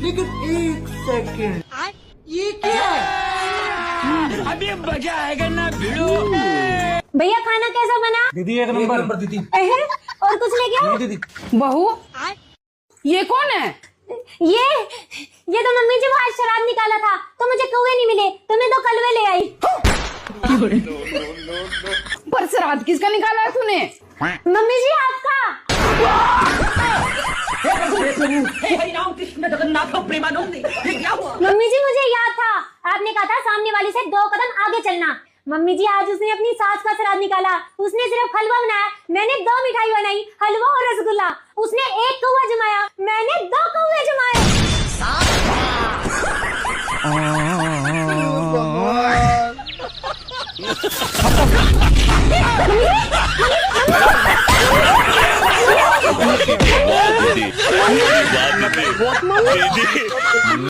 लेकिन एक सेकंड, ये क्या है? अभी मजा आएगा ना भिड़ो। भैया खाना कैसा बना? दीदी एक नंबर दीदी। और कुछ लेके आओ? दीदी बहू ये कौन है? ये तो मम्मी जी आज शराब निकाला था तो मुझे कौवे नहीं मिले तो मैं 2 कलवे ले आई। पर श्राद्ध किसका निकाला है तूने? मम्मी जी आपका। मम्मी जी मुझे याद था, आपने कहा था सामने वाली से 2 कदम आगे चलना। मम्मी जी आज उसने अपनी सास का श्राद्ध निकाला, उसने सिर्फ हलवा बनाया, मैंने 2 मिठाई बनाई, हलवा और रसगुल्ला। उसने 1 कौवा जमाया, मैंने 2 कौवे जमाए। दीदी